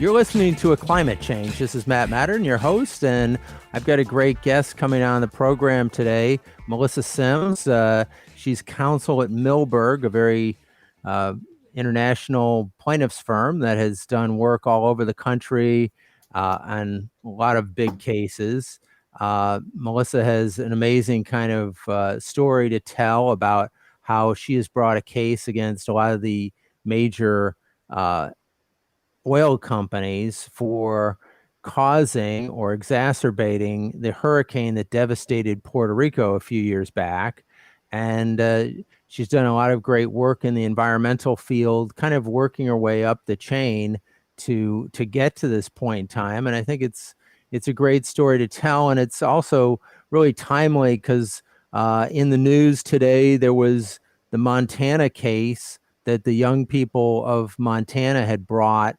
You're listening to A Climate Change. This is Matern, your host, and I've got a great guest coming on the program today, Melissa Sims. She's counsel at Milberg, a very international plaintiffs firm that has done work all over the country on a lot of big cases. Melissa has an amazing kind of story to tell about how she has brought a case against a lot of the major oil companies for causing or exacerbating the hurricane that devastated Puerto Rico a few years back. And she's done a lot of great work in the environmental field, kind of working her way up the chain to get to this point in time. And I think it's a great story to tell. And it's also really timely because in the news today, there was the Montana case that the young people of Montana had brought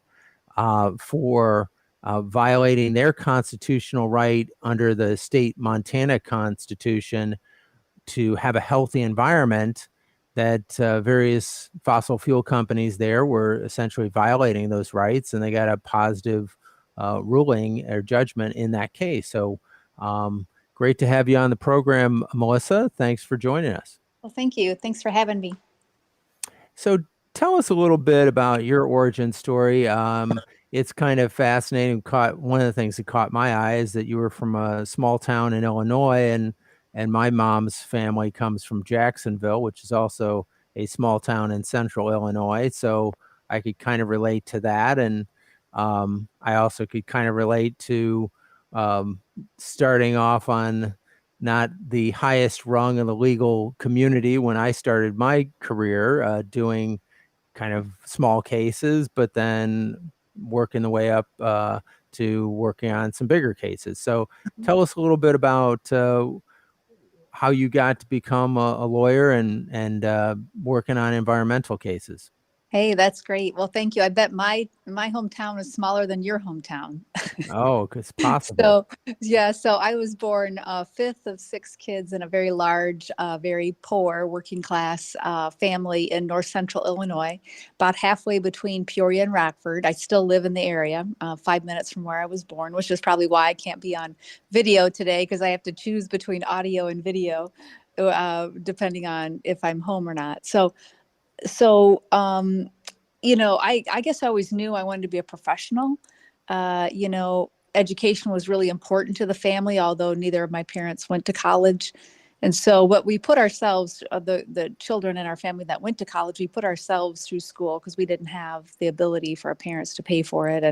for violating their constitutional right under the state Montana Constitution to have a healthy environment, that various fossil fuel companies there were essentially violating those rights, and they got a positive ruling or judgment in that case. So great to have you on the program, Melissa. Thanks for joining us. Well, thank you. Thanks for having me. So tell us a little bit about your origin story. It's kind of fascinating. One of the things that caught my eye is that you were from a small town in Illinois, and my mom's family comes from Jacksonville, which is also a small town in central Illinois. So I could kind of relate to that. And I also could kind of relate to starting off on not the highest rung of the legal community when I started my career, doing kind of small cases, but then working the way up to working on some bigger cases. So tell us a little bit about how you got to become a lawyer and working on environmental cases. Hey, that's great. Well, thank you. I bet my hometown is smaller than your hometown. Oh, it's possible. So I was born fifth of six kids in a very large, very poor working class family in north central Illinois, about halfway between Peoria and Rockford. I still live in the area, 5 minutes from where I was born, which is probably why I can't be on video today, because I have to choose between audio and video, depending on if I'm home or not. I guess I always knew I wanted to be a professional. Education was really important to the family, although neither of my parents went to college. And so what we put ourselves, the children in our family that went to college, we put ourselves through school because we didn't have the ability for our parents to pay for it.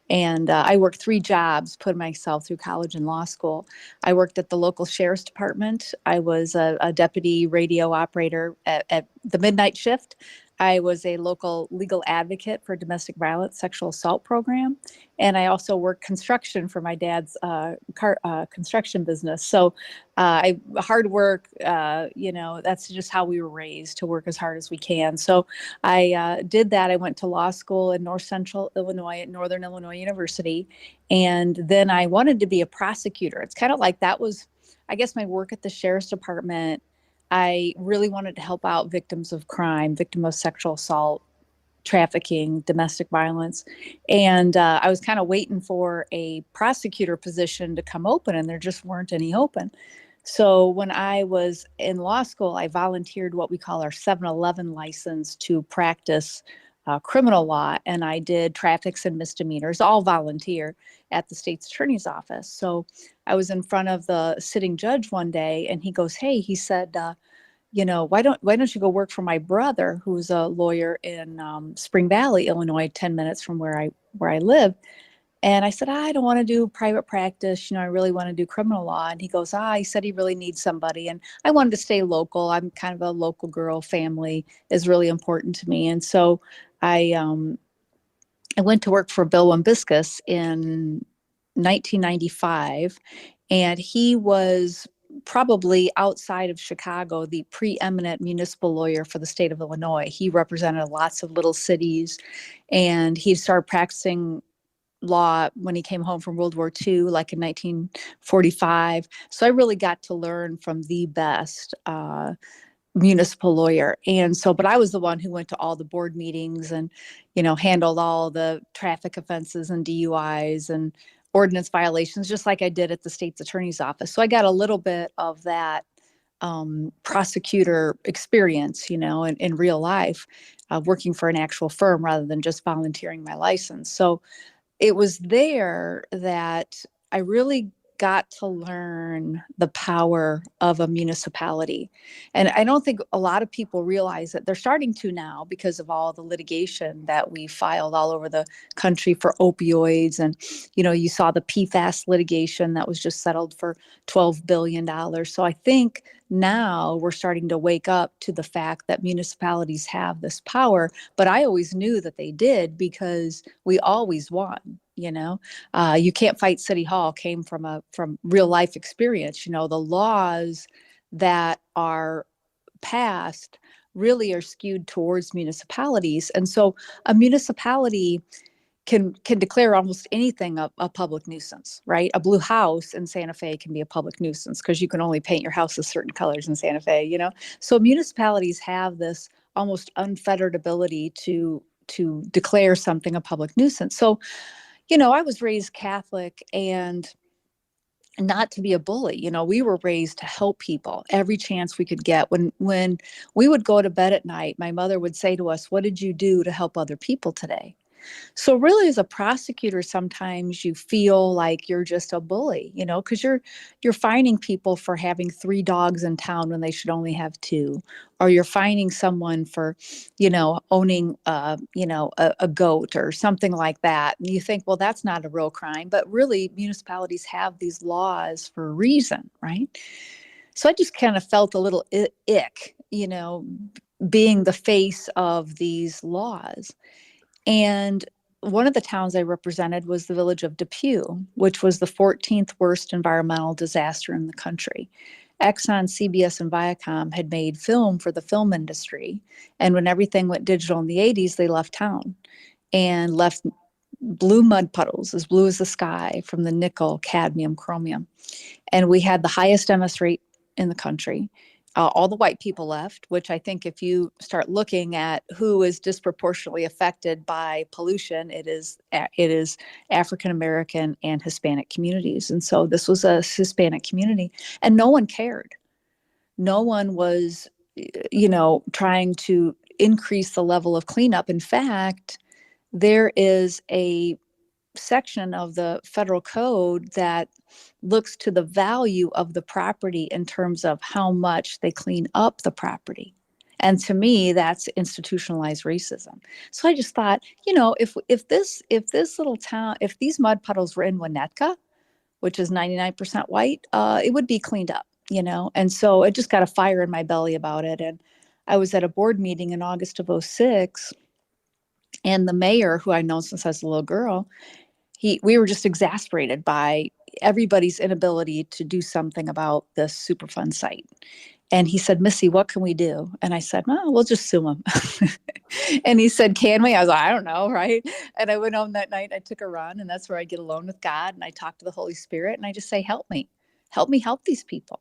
And I worked 3 jobs, put myself through college and law school. I worked at the local sheriff's department. I was a deputy radio operator at the midnight shift. I was a local legal advocate for domestic violence, sexual assault program. And I also worked construction for my dad's construction business. So hard work, that's just how we were raised, to work as hard as we can. So I did that. I went to law school in north central Illinois at Northern Illinois University. And then I wanted to be a prosecutor. It's kind of like that was, I guess, my work at the sheriff's department. I really wanted to help out victims of crime, victim of sexual assault, trafficking, domestic violence. And I was kind of waiting for a prosecutor position to come open, and there just weren't any open. So when I was in law school, I volunteered what we call our 711 license to practice criminal law. And I did traffics and misdemeanors, all volunteer, at the state's attorney's office. So I was in front of the sitting judge one day, and he goes, "Hey," he said, why don't you go work for my brother, who's a lawyer in Spring Valley, Illinois, 10 minutes from where I live. And I said, "I don't want to do private practice. I really want to do criminal law." And he goes, he said he really needs somebody. And I wanted to stay local. I'm kind of a local girl. Family is really important to me. And so I went to work for Bill Wambiscus in 1995, and he was probably outside of Chicago the preeminent municipal lawyer for the state of Illinois. He represented lots of little cities, and he started practicing law when he came home from World War II, like in 1945. So I really got to learn from the best municipal lawyer. And so, but I was the one who went to all the board meetings and, handled all the traffic offenses and DUIs and ordinance violations, just like I did at the state's attorney's office. So I got a little bit of that prosecutor experience, in real life, working for an actual firm rather than just volunteering my license. So it was there that I really got to learn the power of a municipality. And I don't think a lot of people realize that. They're starting to now because of all the litigation that we filed all over the country for opioids. And, you saw the PFAS litigation that was just settled for $12 billion. So I think now we're starting to wake up to the fact that municipalities have this power, but I always knew that they did because we always won. You can't fight City Hall came from real life experience. The laws that are passed really are skewed towards municipalities, and so a municipality can declare almost anything a public nuisance, right? A blue house in Santa Fe can be a public nuisance because you can only paint your house with certain colors in Santa Fe. So municipalities have this almost unfettered ability to declare something a public nuisance. So I was raised Catholic and not to be a bully. We were raised to help people every chance we could get. When we would go to bed at night, my mother would say to us, "What did you do to help other people today?" So really, as a prosecutor, sometimes you feel like you're just a bully, because you're fining people for having 3 dogs in town when they should only have 2, or you're fining someone for, owning, a goat or something like that. And you think, well, that's not a real crime, but really, municipalities have these laws for a reason, right? So I just kind of felt a little ick, being the face of these laws. And one of the towns I represented was the village of Depew, which was the 14th worst environmental disaster in the country. Exxon, CBS, and Viacom had made film for the film industry. And when everything went digital in the 80s, they left town and left blue mud puddles, as blue as the sky, from the nickel, cadmium, chromium. And we had the highest MS rate in the country. All the white people left, which I think if you start looking at who is disproportionately affected by pollution, it is African American and Hispanic communities. And so this was a Hispanic community, and no one cared. No one was, trying to increase the level of cleanup. In fact, there is a section of the federal code that looks to the value of the property in terms of how much they clean up the property. And to me, that's institutionalized racism. So I just thought, if this little town, if these mud puddles were in Winnetka, which is 99% white, it would be cleaned up, And so it just got a fire in my belly about it. And I was at a board meeting in August of '06, and the mayor, who I'd known since I was a little girl, we were just exasperated by everybody's inability to do something about this Superfund site. And he said, "Missy, what can we do?" And I said, "Well, we'll just sue him." And he said, "Can we?" I was like, "I don't know." Right. And I went home that night, I took a run, and that's where I get alone with God. And I talk to the Holy Spirit, and I just say, help me help these people.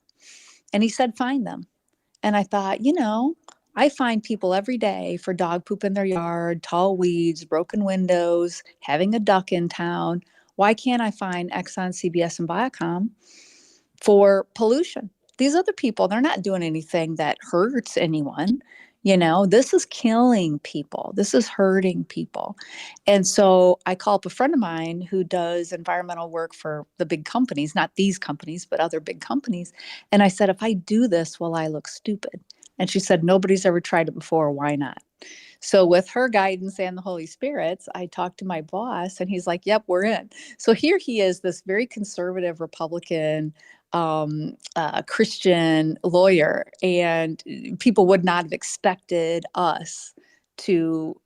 And he said, "Find them." And I thought, I find people every day for dog poop in their yard, tall weeds, broken windows, having a duck in town. Why can't I find Exxon, CBS, and Viacom for pollution? These other people, they're not doing anything that hurts anyone. This is killing people. This is hurting people. And so I call up a friend of mine who does environmental work for the big companies, not these companies, but other big companies. And I said, if I do this, will I look stupid? And she said, nobody's ever tried it before. Why not? So with her guidance and the Holy Spirit, I talked to my boss, and he's like, yep, we're in. So here he is, this very conservative Republican Christian lawyer, and people would not have expected us to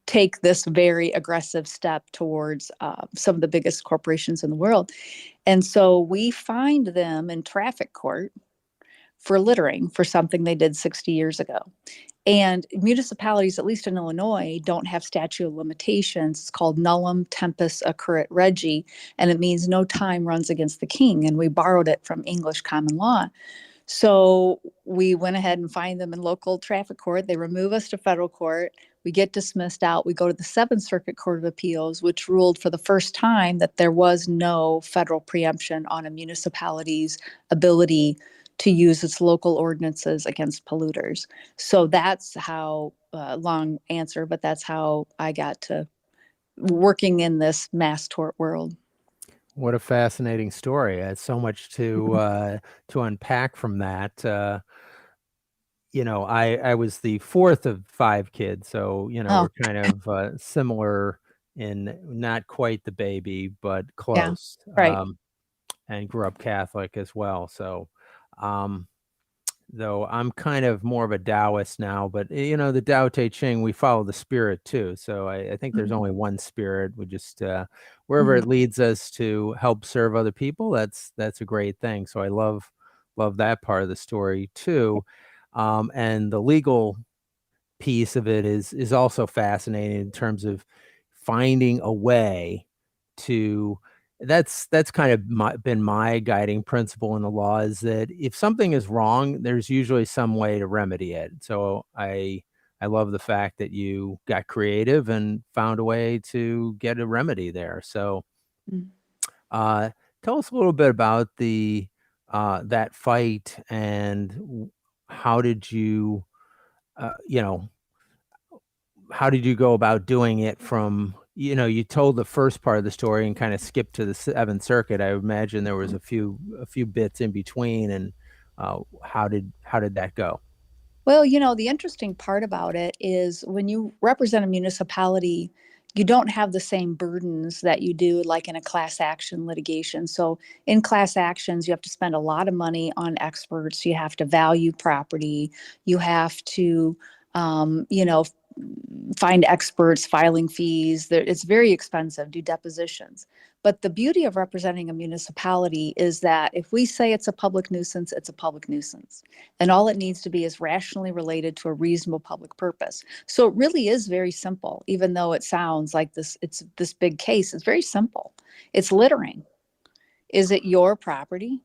take this very aggressive step towards some of the biggest corporations in the world. And so we fined them in traffic court for littering for something they did 60 years ago. And municipalities, at least in Illinois, don't have statute of limitations. It's called nullum tempus occurrit regi, and it means no time runs against the king. And we borrowed it from English common law. So we went ahead and fined them in local traffic court. They remove us to federal court. We get dismissed out. We go to the Seventh Circuit Court of Appeals, which ruled for the first time that there was no federal preemption on a municipality's ability to use its local ordinances against polluters. So that's how, long answer, but that's how I got to working in this mass tort world. What a fascinating story. So much to unpack from that. I was the fourth of five kids, so Oh, we're kind of similar in not quite the baby, but yeah, close. right. And grew up Catholic as well. So, um, though I'm kind of more of a Taoist now, but the Tao Te Ching, we follow the spirit too. So I think there's only one spirit. We just wherever Mhm. it leads us to help serve other people, that's a great thing. So I love that part of the story too. And the legal piece of it is also fascinating in terms of finding a way to that's kind of been my guiding principle in the law is that if something is wrong, there's usually some way to remedy it. So I love the fact that you got creative and found a way to get a remedy there. So Mm. uh, tell us a little bit about the that fight and how did you you know how did you go about doing it from you told the first part of the story and kind of skipped to the Seventh Circuit. I would imagine there was a few bits in between, and how did that go? Well, the interesting part about it is when you represent a municipality, you don't have the same burdens that you do like in a class action litigation. So, in class actions, you have to spend a lot of money on experts, you have to value property, you have to, find experts, filing fees. It's very expensive, do depositions. But the beauty of representing a municipality is that if we say it's a public nuisance, it's a public nuisance. And all it needs to be is rationally related to a reasonable public purpose. So it really is very simple, even though it sounds like it's this big case. It's very simple. It's littering. Is it your property?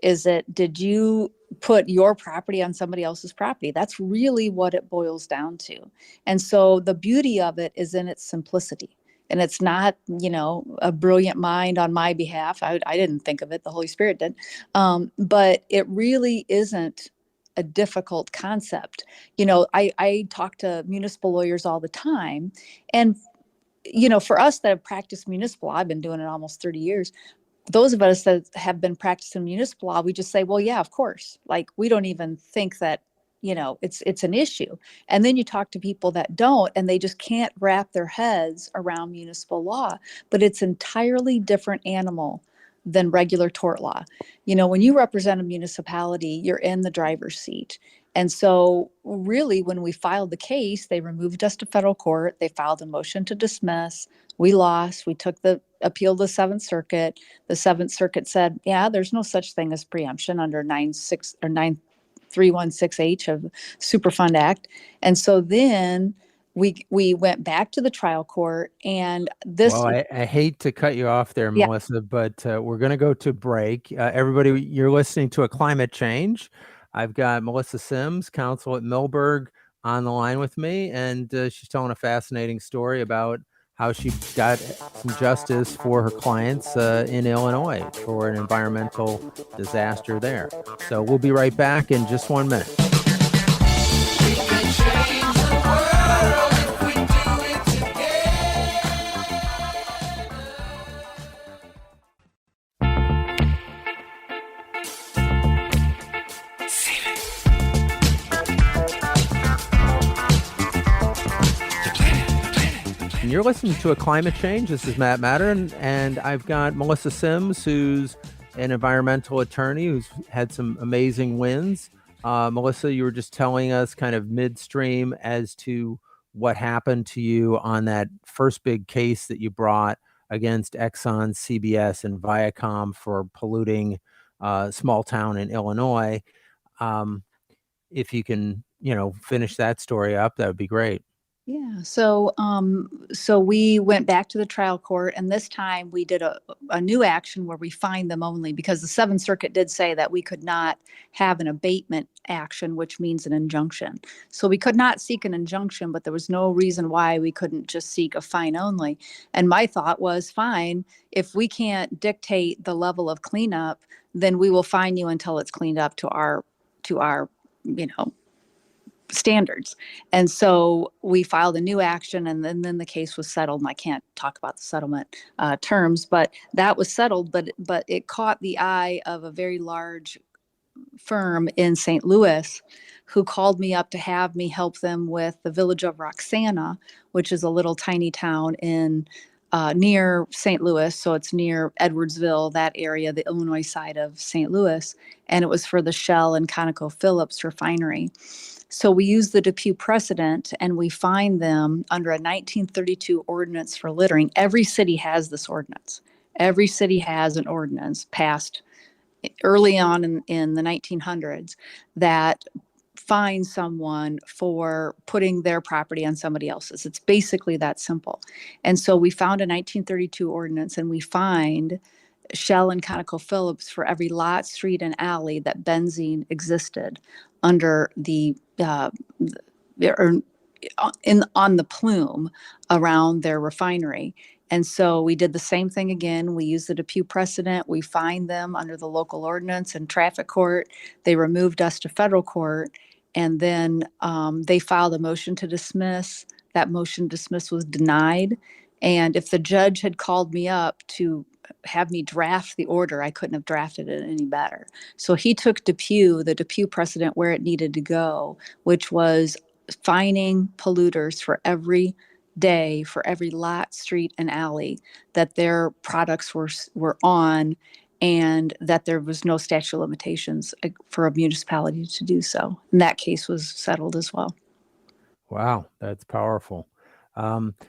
Did you put your property on somebody else's property? That's really what it boils down to. And so the beauty of it is in its simplicity. And it's not, a brilliant mind on my behalf. I didn't think of it, the Holy Spirit did. But it really isn't a difficult concept. I talk to municipal lawyers all the time. And, for us that have practiced municipal, I've been doing it almost 30 years, those of us that have been practicing municipal law, we just say, well, yeah, of course. Like we don't even think that, it's an issue. And then you talk to people that don't, and they just can't wrap their heads around municipal law. But it's entirely different animal than regular tort law. When you represent a municipality, you're in the driver's seat. And so, really, when we filed the case, they removed us to federal court. They filed a motion to dismiss. We lost. We took the appeal to the Seventh Circuit. The Seventh Circuit said, yeah, there's no such thing as preemption under 96 or 9316H of Superfund Act. And so then we went back to the trial court, and Well, this, I hate to cut you off there, yeah. Melissa, but we're going to go to break. Everybody, you're listening to A Climate Change. I've got Melissa Sims, counsel at Millburg, on the line with me, and she's telling a fascinating story about how she got some justice for her clients in Illinois for an environmental disaster there. So we'll be right back in just 1 minute. We can change the world if we do it And you're listening to A Climate Change. This is Matt Matern, and I've got Melissa Sims, who's an environmental attorney who's had some amazing wins. Melissa, you were just telling us kind of midstream as to what happened to you on that first big case that you brought against Exxon, CBS, and Viacom for polluting a small town in Illinois. If you can, finish that story up, that would be great. Yeah, so we went back to the trial court, and this time we did a new action where we fined them only, because the Seventh Circuit did say that we could not have an abatement action, which means an injunction. So we could not seek an injunction, but there was no reason why we couldn't just seek a fine only. And my thought was, fine, if we can't dictate the level of cleanup, then we will fine you until it's cleaned up to our, you know, standards. And so we filed a new action, and then the case was settled. And I can't talk about the settlement terms, but that was settled. But it caught the eye of a very large firm in St. Louis who called me up to have me help them with the village of Roxana, which is a little tiny town in near St. Louis. So it's near Edwardsville, that area, the Illinois side of St. Louis. And it was for the Shell and ConocoPhillips refinery. So we use the Depew precedent, and we find them under a 1932 ordinance for littering. Every city has this ordinance. Every city has an ordinance passed early on in the 1900s that fines someone for putting their property on somebody else's. It's basically that simple. And so we found a 1932 ordinance, and we fined Shell and ConocoPhillips for every lot, street, and alley that benzene existed under or on the plume around their refinery. And so we did the same thing again. We used the Depew precedent. We fined them under the local ordinance and traffic court. They removed us to federal court, and then they filed a motion to dismiss. That motion to dismiss was denied. And if the judge had called me up to have me draft the order, I couldn't have drafted it any better. So he took the Depew precedent, where it needed to go, which was fining polluters for every day, for every lot, street, and alley that their products were on, and that there was no statute of limitations for a municipality to do so. And that case was settled as well. Wow, that's powerful.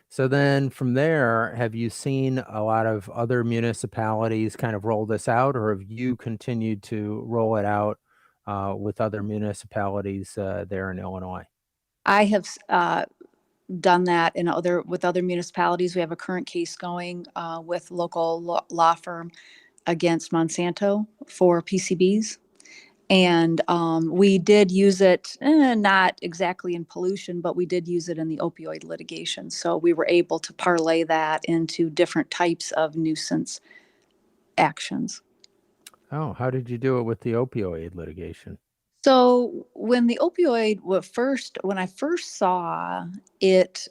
So then from there, have you seen a lot of other municipalities kind of roll this out, or have you continued to roll it out with other municipalities there in Illinois? I have done that with other municipalities. We have a current case going with local law firm against Monsanto for PCBs. And we did use it, not exactly in pollution, but we did use it in the opioid litigation. So we were able to parlay that into different types of nuisance actions. Oh, how did you do it with the opioid litigation? So when when I first saw it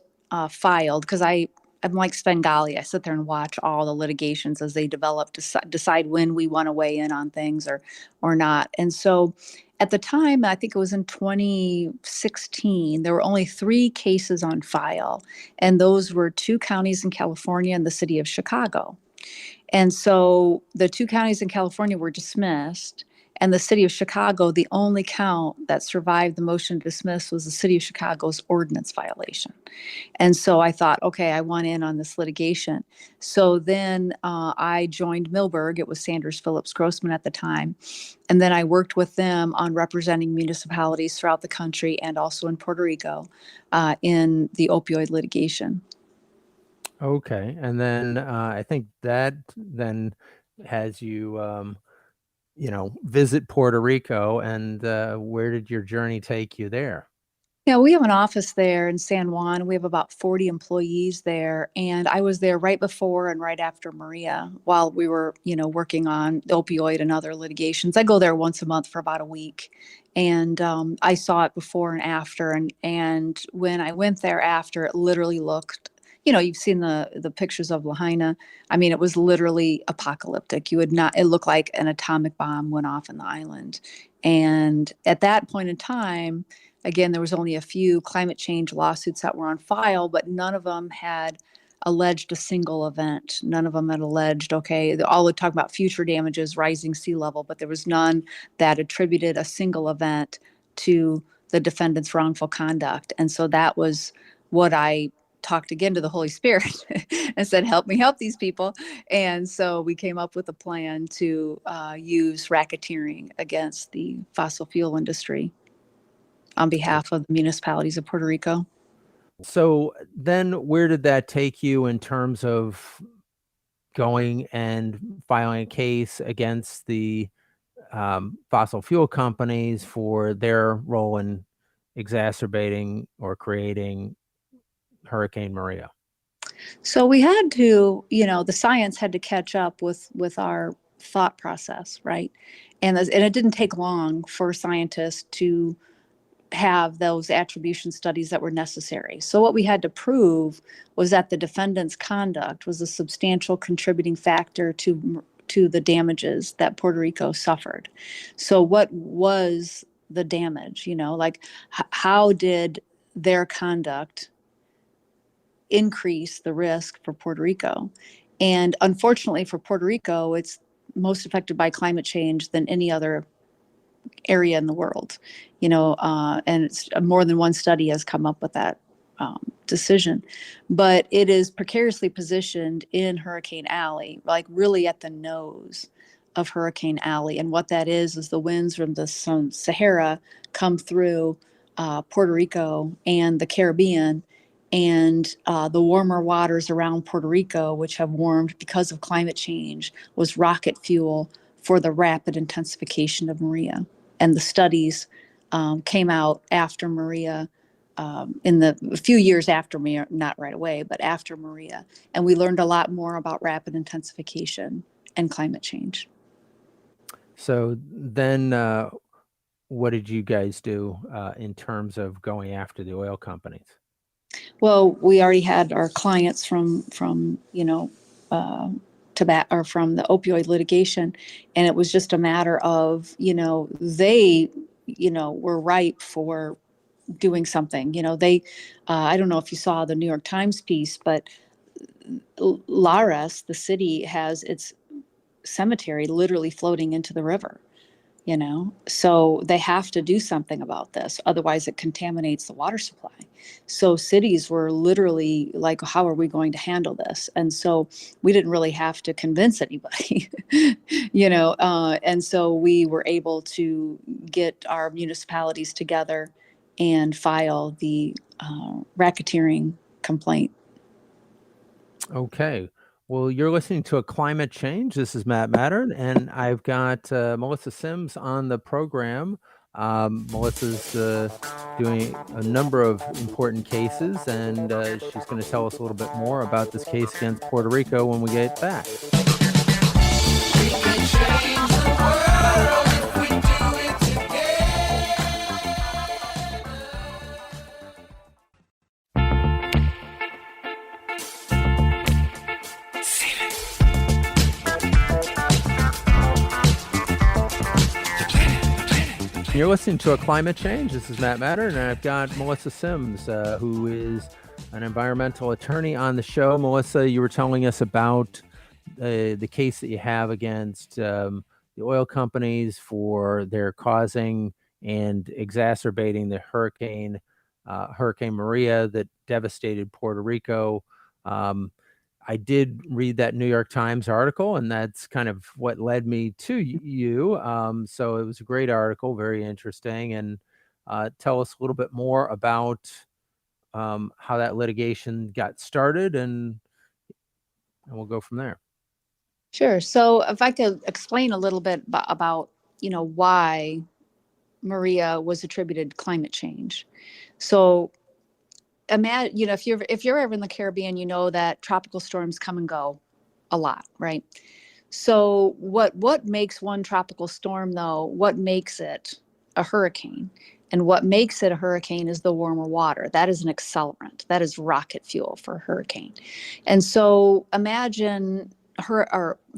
filed, because I'm like Svengali, I sit there and watch all the litigations as they develop to decide when we want to weigh in on things or not. And so at the time, I think it was in 2016, there were only 3 cases on file, and those were 2 counties in California and the city of Chicago. And so the 2 counties in California were dismissed, and the city of Chicago, the only count that survived the motion to dismiss was the city of Chicago's ordinance violation. And so I thought, okay, I want in on this litigation. So then I joined Milberg. It was Sanders Phillips Grossman at the time. And then I worked with them on representing municipalities throughout the country and also in Puerto Rico in the opioid litigation. Okay, and then I think that then has you, visit Puerto Rico, and where did your journey take you there? Yeah, we have an office there in San Juan. We have about 40 employees there. And I was there right before and right after Maria while we were, working on the opioid and other litigations. I go there once a month for about a week. And I saw it before and after. And when I went there after, it literally looked, you've seen the pictures of Lahaina. I mean, it was literally apocalyptic. It looked like an atomic bomb went off in the island. And at that point in time, again, there was only a few climate change lawsuits that were on file, but none of them had alleged a single event. None of them had alleged, okay, all would talk about future damages, rising sea level, but there was none that attributed a single event to the defendant's wrongful conduct. And so that was what I talked again to the Holy Spirit and said, help me help these people. And so we came up with a plan to use racketeering against the fossil fuel industry on behalf of the municipalities of Puerto Rico. So then where did that take you in terms of going and filing a case against the fossil fuel companies for their role in exacerbating or creating Hurricane Maria? So we had to, the science had to catch up with our thought process, right? And it didn't take long for scientists to have those attribution studies that were necessary. So what we had to prove was that the defendant's conduct was a substantial contributing factor to the damages that Puerto Rico suffered. So what was the damage? How did their conduct increase the risk for Puerto Rico? And unfortunately for Puerto Rico, it's most affected by climate change than any other area in the world, and it's more than one study has come up with that decision. But it is precariously positioned in Hurricane Alley, like really at the nose of Hurricane Alley. And what that is the winds from the Sahara come through Puerto Rico and the Caribbean, and the warmer waters around Puerto Rico, which have warmed because of climate change, was rocket fuel for the rapid intensification of Maria. And the studies came out after Maria, a few years after Maria, not right away, but after Maria. And we learned a lot more about rapid intensification and climate change. So then what did you guys do in terms of going after the oil companies? Well, we already had our clients from tobacco or from the opioid litigation, and it was just a matter of they were ripe for doing something. They I don't know if you saw the New York Times piece, but Lares, the city, has its cemetery literally floating into the river. So they have to do something about this, otherwise it contaminates the water supply. So cities were literally like, how are we going to handle this? And so we didn't really have to convince anybody. And so we were able to get our municipalities together and file the racketeering complaint. Okay. Well, you're listening to A Climate Change. This is Matt Matern, and I've got Melissa Sims on the program. Melissa's doing a number of important cases, and she's going to tell us a little bit more about this case against Puerto Rico when we get back. We can change the world if we do it together. You're listening to A Climate Change. This is Matt Matern, and I've got Melissa Sims, who is an environmental attorney on the show. Melissa, you were telling us about the case that you have against the oil companies for their causing and exacerbating the Hurricane Maria that devastated Puerto Rico. I did read that New York Times article, and that's kind of what led me to you. So it was a great article, very interesting. And tell us a little bit more about how that litigation got started, and we'll go from there. Sure. So if I could explain a little bit about, why Maria was attributed to climate change. So imagine, if you're ever in the Caribbean, you know that tropical storms come and go a lot, right? So what makes one tropical storm though? What makes it a hurricane? And what makes it a hurricane is the warmer water. That is an accelerant. That is rocket fuel for a hurricane. And so imagine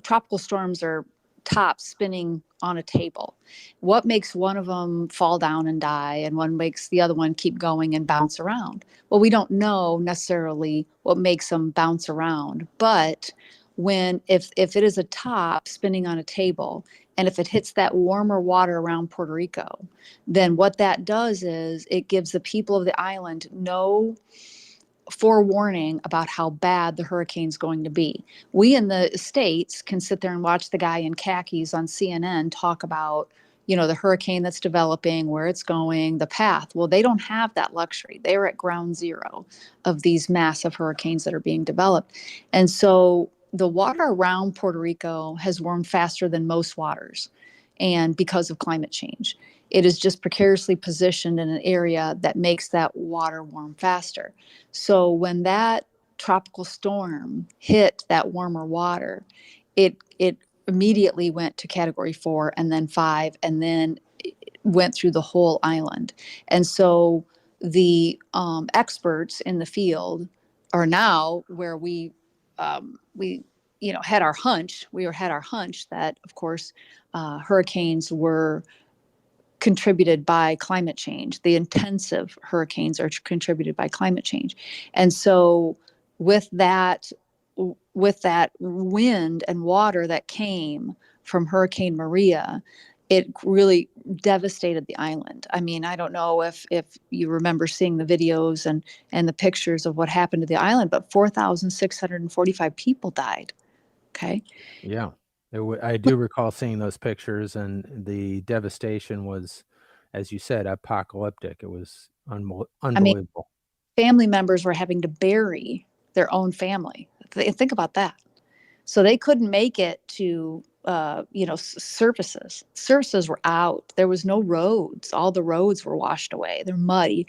tropical storms are tops spinning on a table. What makes one of them fall down and die, and what makes the other one keep going and bounce around? Well, we don't know necessarily what makes them bounce around, but if it is a top spinning on a table, and if it hits that warmer water around Puerto Rico, then what that does is it gives the people of the island no forewarning about how bad the hurricane's going to be. We in the States can sit there and watch the guy in khakis on CNN talk about, the hurricane that's developing, where it's going, the path. Well, they don't have that luxury. They are at ground zero of these massive hurricanes that are being developed. And so the water around Puerto Rico has warmed faster than most waters. And because of climate change, it is just precariously positioned in an area that makes that water warm faster. So when that tropical storm hit that warmer water, it immediately went to category 4 and then 5 and then went through the whole island. And so the experts in the field are now where we had our hunch. Had our hunch that, of course, hurricanes were contributed by climate change. The intensive hurricanes are contributed by climate change. And so with that wind and water that came from Hurricane Maria, it really devastated the island. I mean, I don't know if you remember seeing the videos and the pictures of what happened to the island, but 4,645 people died. Okay. Yeah. I do recall seeing those pictures, and the devastation was, as you said, apocalyptic. It was I mean, unbelievable. family members were having to bury their own family. Think about that. So they couldn't make it to, services. Services were out. There was no roads. All the roads were washed away. They're muddy.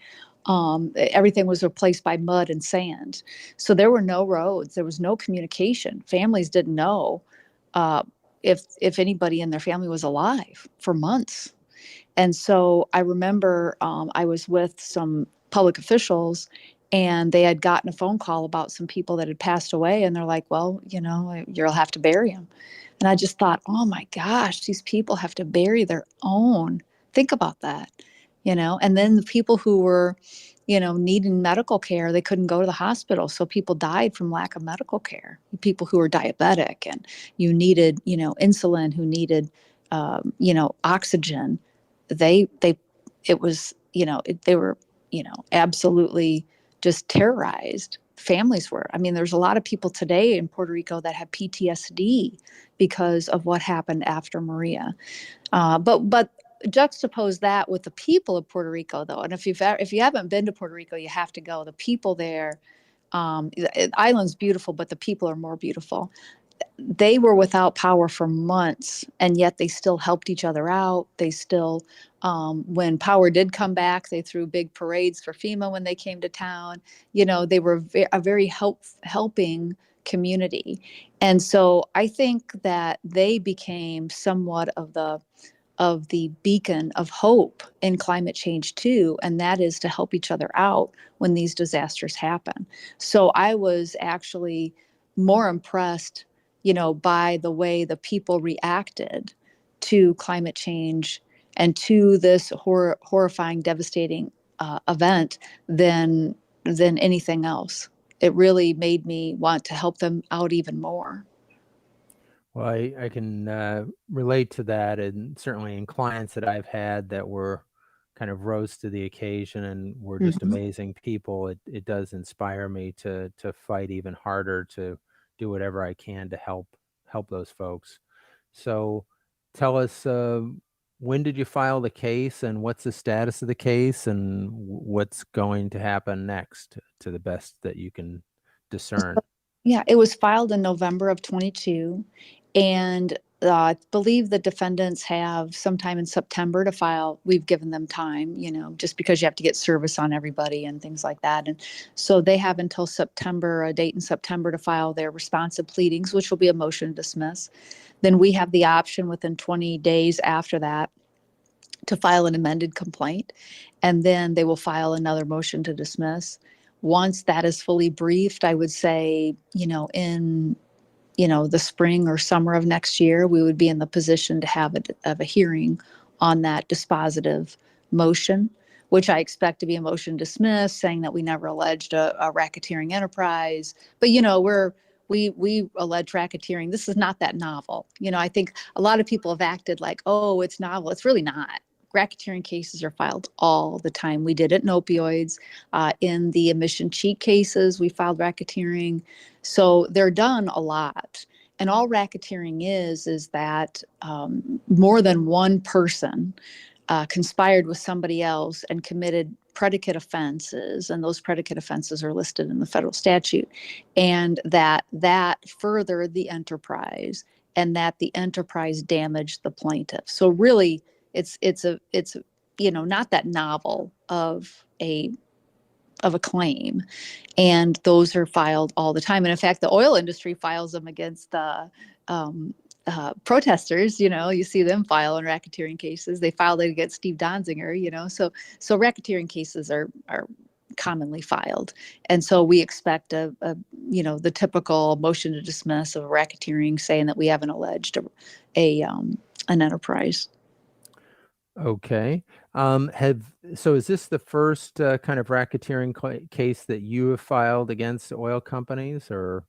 Everything was replaced by mud and sand. So there were no roads. There was no communication. Families didn't know uh, if anybody in their family was alive for months. And so I remember I was with some public officials, and they had gotten a phone call about some people that had passed away. And they're like, well, you'll have to bury them. And I just thought, oh my gosh, these people have to bury their own. Think about that, and then the people who were, needing medical care, they couldn't go to the hospital. So people died from lack of medical care. People who were diabetic and you needed, insulin, who needed, oxygen. They it was, they were, absolutely just terrorized. Families were. I mean, there's a lot of people today in Puerto Rico that have PTSD because of what happened after Maria. But juxtapose that with the people of Puerto Rico, though, and if you haven't been to Puerto Rico, you have to go. The people there, the island's beautiful, but the people are more beautiful. They were without power for months, and yet they still helped each other out. They still, when power did come back, they threw big parades for FEMA when they came to town. They were a very helping community. And so I think that they became somewhat of the beacon of hope in climate change too, and that is to help each other out when these disasters happen. So I was actually more impressed, by the way the people reacted to climate change and to this horrifying, devastating event than anything else. It really made me want to help them out even more. Well, I can relate to that, and certainly in clients that I've had that were kind of rose to the occasion and were just Mhm. amazing people. It does inspire me to fight even harder, to do whatever I can to help those folks. So tell us, when did you file the case, and what's the status of the case, and what's going to happen next, to the best that you can discern? Yeah, it was filed in November of 22, and I believe the defendants have sometime in September to file. We've given them time, just because you have to get service on everybody and things like that. And so they have until September, a date in September, to file their responsive pleadings, which will be a motion to dismiss. Then we have the option within 20 days after that to file an amended complaint, and then they will file another motion to dismiss. Once that is fully briefed, I would say, in the spring or summer of next year, we would be in the position to have a hearing on that dispositive motion, which I expect to be a motion dismissed, saying that we never alleged a racketeering enterprise. But we allege racketeering. This is not that novel. I think a lot of people have acted like, oh, it's novel. It's really not. Racketeering cases are filed all the time. We did it in opioids. In the emission cheat cases, we filed racketeering. So they're done a lot. And all racketeering is that more than one person conspired with somebody else and committed predicate offenses, and those predicate offenses are listed in the federal statute, and that furthered the enterprise, and that the enterprise damaged the plaintiff. So really, it's not that novel of a claim, and those are filed all the time. And in fact, the oil industry files them against the protesters. You see them file in racketeering cases. They filed it against Steve Donziger. So racketeering cases are commonly filed, and so we expect the typical motion to dismiss of racketeering, saying that we haven't alleged an enterprise. Okay. So is this the first kind of racketeering case that you have filed against oil companies, or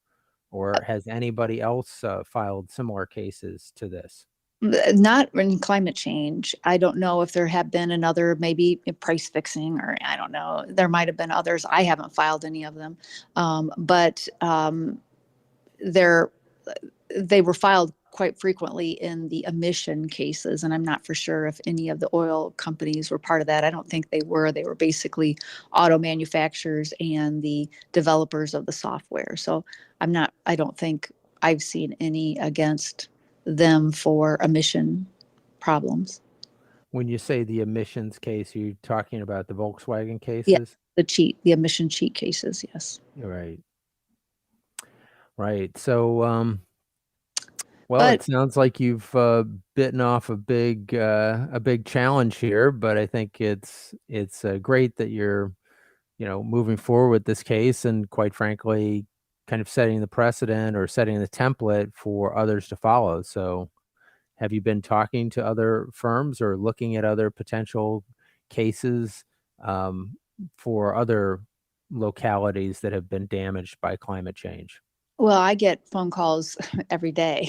has anybody else filed similar cases to this? Not in climate change. I don't know if there have been another, maybe price fixing, or I don't know. There might have been others. I haven't filed any of them, but they were filed quite frequently in the emission cases, and I'm not for sure if any of the oil companies were part of that. I don't think they were. They were basically auto manufacturers and the developers of the software. So I don't think I've seen any against them for emission problems. When you say the emissions case, you're talking about the Volkswagen Yeah, cases? the emission cheat cases, yes. Right. Right. So, well, But it sounds like you've bitten off a big challenge here, but I think it's great that you're moving forward with this case, and quite frankly, kind of setting the precedent or setting the template for others to follow. So, have you been talking to other firms or looking at other potential cases for other localities that have been damaged by climate change? Well, I get phone calls every day,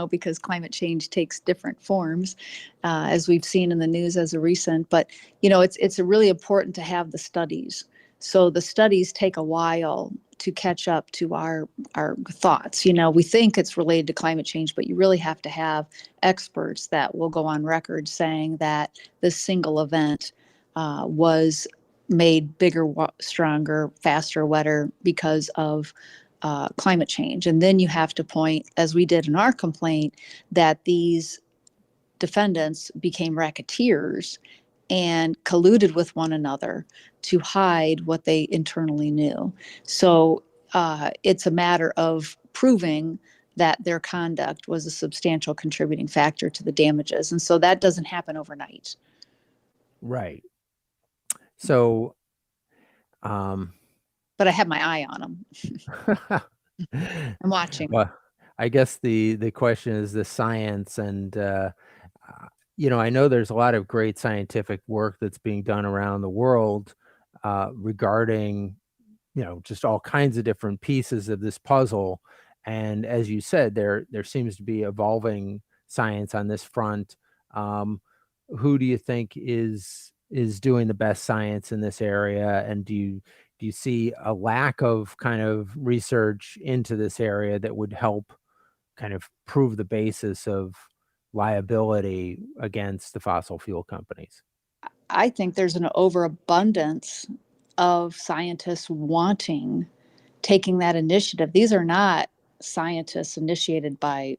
because climate change takes different forms, as we've seen in the news as of recent. But, it's really important to have the studies. So the studies take a while to catch up to our thoughts. We think it's related to climate change, but you really have to have experts that will go on record saying that this single event was made bigger, stronger, faster, wetter because of climate change. And then you have to point, as we did in our complaint, that these defendants became racketeers and colluded with one another to hide what they internally knew. So it's a matter of proving that their conduct was a substantial contributing factor to the damages. And so that doesn't happen overnight. Right. So, But I have my eye on them. I'm watching. well, I guess the question is the science, and I know there's a lot of great scientific work that's being done around the world regarding just all kinds of different pieces of this puzzle. And as you said, there seems to be evolving science on this front. Who do you think is doing the best science in this area? And do you see a lack of kind of research into this area that would help kind of prove the basis of liability against the fossil fuel companies? I think there's an overabundance of scientists taking that initiative. These are not scientists initiated by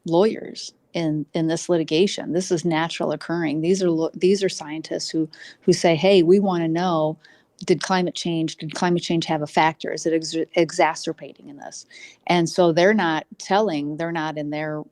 lawyers in this litigation. This is natural occurring. These are scientists who say, hey, we want to know, did climate change have a factor? Is it exacerbating in this? And so they're not in their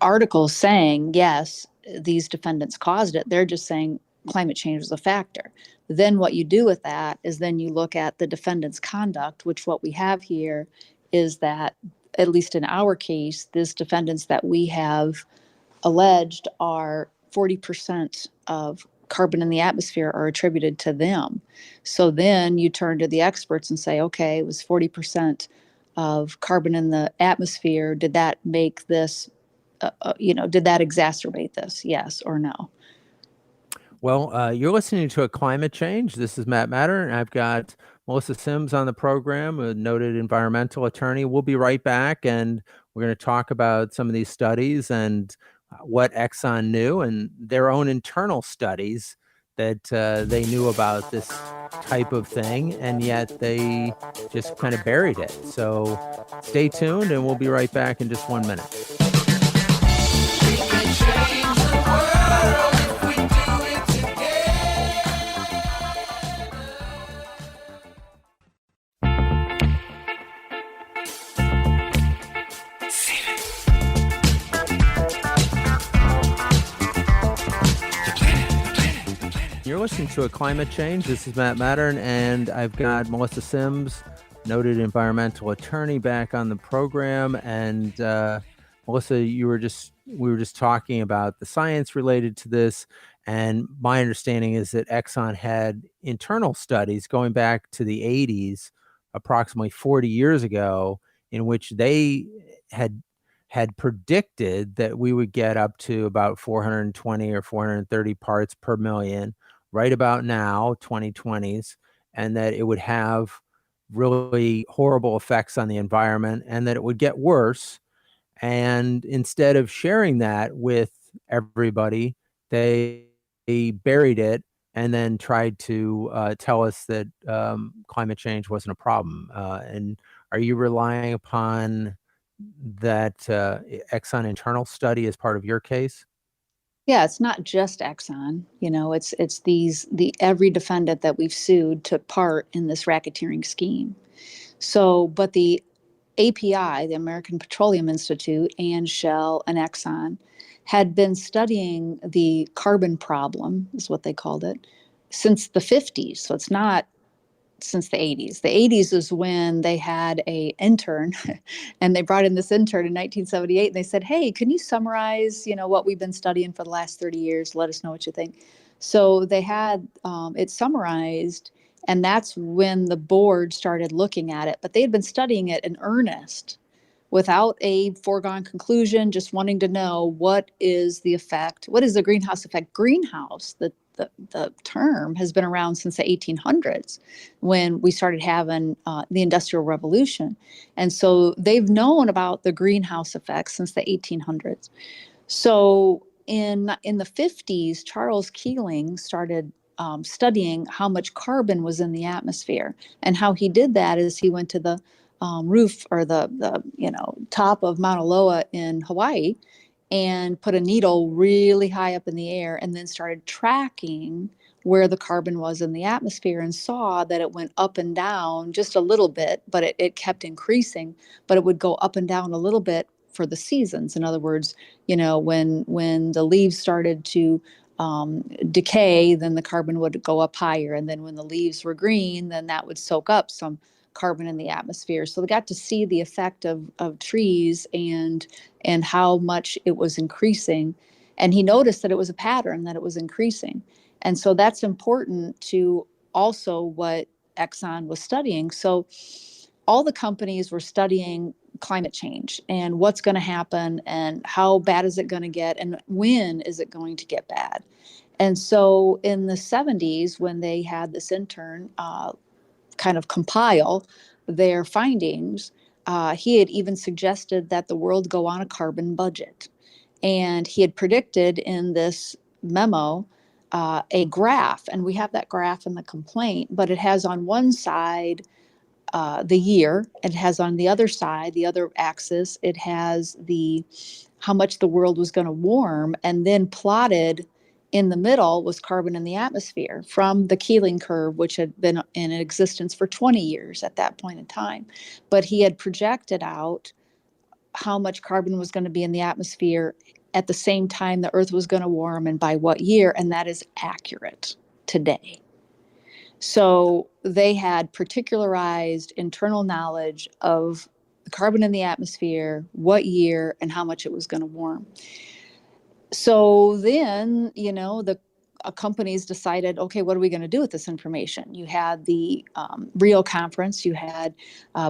articles saying, yes, these defendants caused it. They're just saying climate change was a factor. Then what you do with that is then you look at the defendant's conduct, which what we have here is that, at least in our case, these defendants that we have alleged are 40% of carbon in the atmosphere are attributed to them. So then you turn to the experts and say, okay, it was 40% of carbon in the atmosphere. Did that make this did that exacerbate this? Yes or no? Well, you're listening to A Climate Change. This is Matt Matern, and I've got Melissa Sims on the program, a noted environmental attorney. We'll be right back, and we're going to talk about some of these studies and what Exxon knew and their own internal studies that they knew about this type of thing, and yet they just kind of buried it. So stay tuned, and we'll be right back in just 1 minute. We can change the world if we do it together. You're listening to A Climate Change. This is Matt Matern, and I've got Melissa Sims, noted environmental attorney, back on the program. And Melissa, we were just talking about the science related to this. And my understanding is that Exxon had internal studies going back to the 80s, approximately 40 years ago, in which they had predicted that we would get up to about 420 or 430 parts per million right about now, 2020s, and that it would have really horrible effects on the environment and that it would get worse. And instead of sharing that with everybody, they buried it and then tried to tell us that climate change wasn't a problem. And are you relying upon that Exxon internal study as part of your case? Yeah, it's not just Exxon. It's every defendant that we've sued took part in this racketeering scheme. So, but the API, the American Petroleum Institute, and Shell and Exxon had been studying the carbon problem, is what they called it, since the 50s. So it's not since the 80s. The 80s is when they had a intern and they brought in this intern in 1978 and they said, "Hey, can you summarize, what we've been studying for the last 30 years? Let us know what you think." So they had it summarized, and that's when the board started looking at it. But they had been studying it in earnest without a foregone conclusion, just wanting to know what is the effect, what is the greenhouse effect. Greenhouse, the term has been around since the 1800s when we started having the Industrial Revolution. And so they've known about the greenhouse effects since the 1800s. So in the 50s, Charles Keeling started studying how much carbon was in the atmosphere. And how he did that is he went to the roof or the top of Mauna Loa in Hawaii and put a needle really high up in the air and then started tracking where the carbon was in the atmosphere and saw that it went up and down just a little bit, but it kept increasing, but it would go up and down a little bit for the seasons. In other words, when the leaves started to decay, then the carbon would go up higher. And then when the leaves were green, then that would soak up some carbon in the atmosphere. So they got to see the effect of trees and how much it was increasing. And he noticed that it was a pattern, that it was increasing. And so that's important to also what Exxon was studying. So all the companies were studying climate change and what's going to happen and how bad is it going to get and when is it going to get bad. And so in the 70s, when they had this intern kind of compile their findings, he had even suggested that the world go on a carbon budget. And he had predicted in this memo a graph, and we have that graph in the complaint, but it has on one side the year, it has on the other side, the other axis, it has how much the world was going to warm, and then plotted in the middle was carbon in the atmosphere from the Keeling curve, which had been in existence for 20 years at that point in time. But he had projected out how much carbon was going to be in the atmosphere at the same time the Earth was going to warm and by what year, and that is accurate today. So they had particularized internal knowledge of the carbon in the atmosphere, what year, and how much it was going to warm. So then, the companies decided, okay, what are we going to do with this information? You had the Rio conference, you had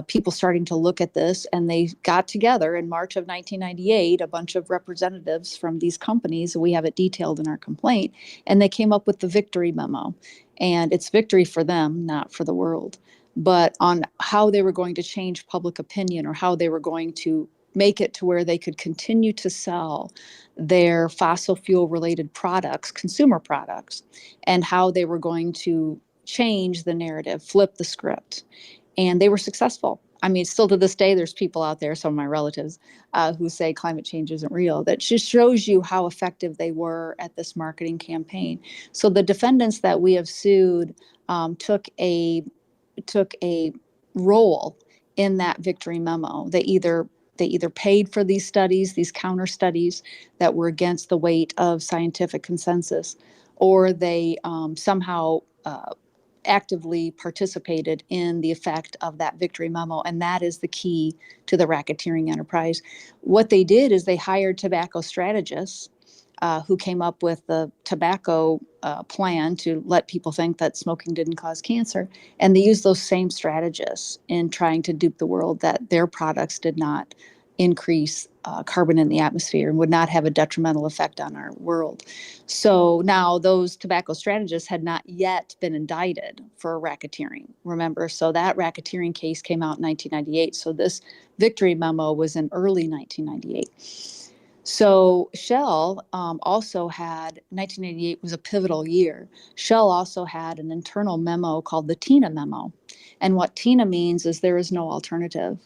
people starting to look at this, and they got together in March of 1998, a bunch of representatives from these companies, we have it detailed in our complaint, and they came up with the victory memo. And it's victory for them, not for the world. but on how they were going to change public opinion or how they were going to make it to where they could continue to sell their fossil fuel related products, consumer products, and how they were going to change the narrative, flip the script. And they were successful. I mean, still to this day, there's people out there, some of my relatives, who say climate change isn't real. That just shows you how effective they were at this marketing campaign. So the defendants that we have sued took a role in that victory memo. They either paid for these studies, these counter studies that were against the weight of scientific consensus, or they somehow actively participated in the effect of that victory memo. And that is the key to the racketeering enterprise. What they did is they hired tobacco strategists who came up with the tobacco plan to let people think that smoking didn't cause cancer. And they used those same strategists in trying to dupe the world that their products did not increase carbon in the atmosphere and would not have a detrimental effect on our world. So now those tobacco strategists had not yet been indicted for racketeering, remember? So that racketeering case came out in 1998. So this victory memo was in early 1998. So Shell also had, 1988 was a pivotal year. Shell also had an internal memo called the TINA memo. And what TINA means is there is no alternative.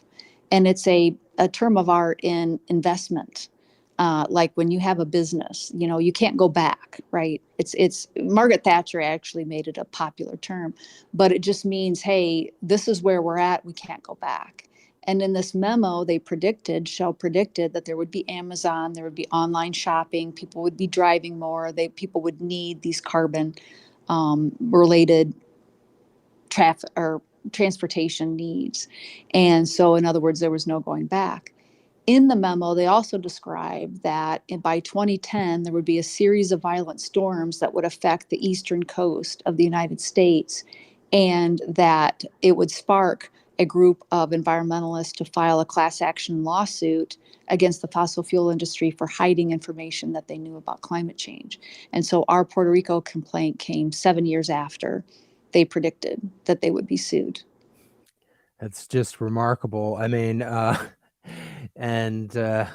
And it's a term of art in investment. Like when you have a business, you can't go back, right? It's Margaret Thatcher actually made it a popular term, but it just means, hey, this is where we're at. We can't go back. And in this memo, Shell predicted that there would be Amazon, there would be online shopping, people would be driving more, people would need these carbon related traffic or transportation needs. And so, in other words, there was no going back. In the memo, they also described that by 2010, there would be a series of violent storms that would affect the eastern coast of the United States, and that it would spark a group of environmentalists to file a class action lawsuit against the fossil fuel industry for hiding information that they knew about climate change. And so our Puerto Rico complaint came 7 years after they predicted that they would be sued. That's just remarkable. I mean, and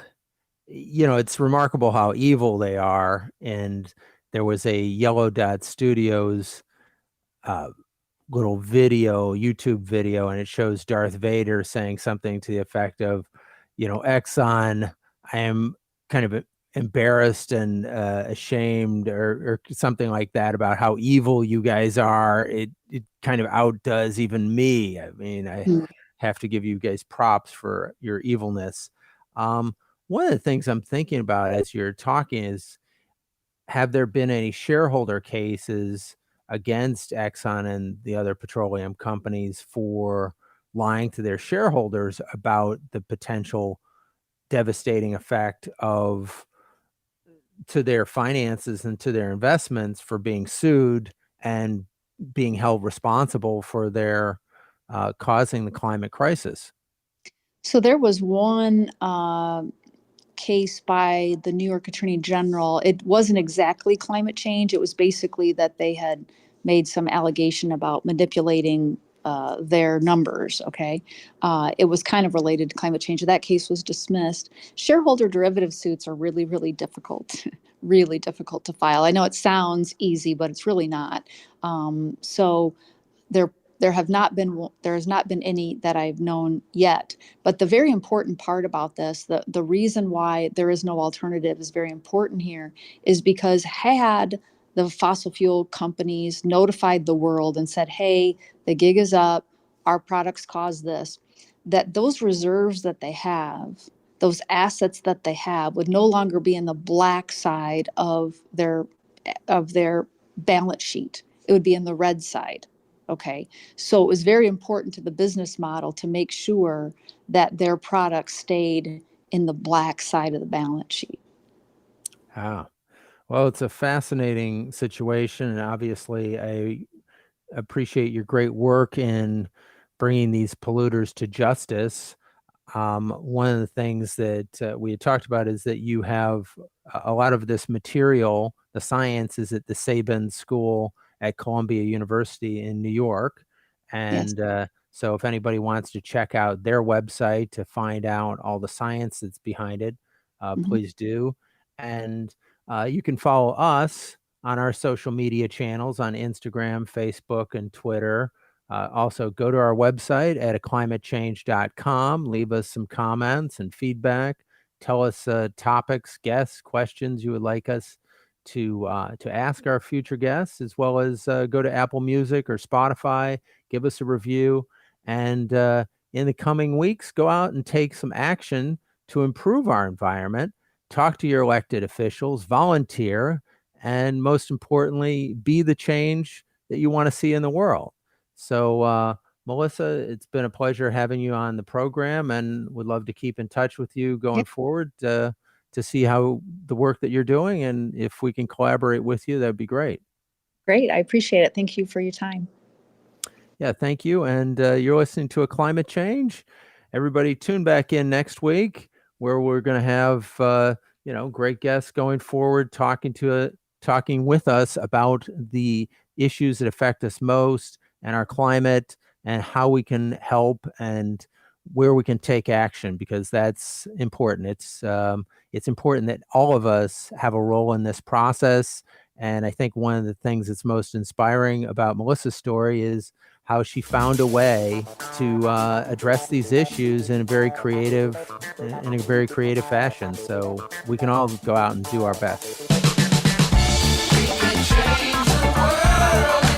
it's remarkable how evil they are. And there was a Yellow Dot Studios little video, YouTube video, and it shows Darth Vader saying something to the effect of, Exxon, I am kind of embarrassed and ashamed or something like that about how evil you guys are. It kind of outdoes even me. I mean, I have to give you guys props for your evilness. One of the things I'm thinking about as you're talking is, have there been any shareholder cases against Exxon and the other petroleum companies for lying to their shareholders about the potential devastating effect to their finances and to their investments, for being sued and being held responsible for their causing the climate crisis? So there was one case by the New York Attorney General. It wasn't exactly climate change. It was basically that they had made some allegation about manipulating their numbers. Okay. It was kind of related to climate change. That case was dismissed. Shareholder derivative suits are really, really difficult, really difficult to file. I know it sounds easy, but it's really not. So there has not been any that I've known yet. But the very important part about this, the reason why there is no alternative is very important here, is because had the fossil fuel companies notified the world and said, hey, the gig is up, our products cause this, that those reserves that they have, those assets that they have, would no longer be in the black side of their balance sheet. It would be in the red side. Okay. So it was very important to the business model to make sure that their products stayed in the black side of the balance sheet. Ah, well, it's a fascinating situation. And obviously, I appreciate your great work in bringing these polluters to justice. One of the things that we had talked about is that you have a lot of this material, the science is at the Sabin School at Columbia University in New York. Yes. And So if anybody wants to check out their website to find out all the science that's behind it, please do. And you can follow us on our social media channels on Instagram, Facebook, and Twitter. Also, go to our website at aclimatechange.com. Leave us some comments and feedback. Tell us topics, guests, questions you would like us to ask our future guests, as well as go to Apple Music or Spotify, give us a review, and in the coming weeks, go out and take some action to improve our environment. Talk to your elected officials, volunteer, and most importantly, be the change that you want to see in the world. So, Melissa, it's been a pleasure having you on the program, and would love to keep in touch with you going forward to see how the work that you're doing, and if we can collaborate with you, that'd be great. Great. I appreciate it. Thank you for your time. Yeah, thank you. And you're listening to A Climate Change. Everybody tune back in next week, where we're going to have great guests going forward, talking with us about the issues that affect us most and our climate, and how we can help and where we can take action, because that's important. It's important that all of us have a role in this process. And I think one of the things that's most inspiring about Melissa's story is how she found a way to address these issues in a very creative fashion. So we can all go out and do our best. We can change the world.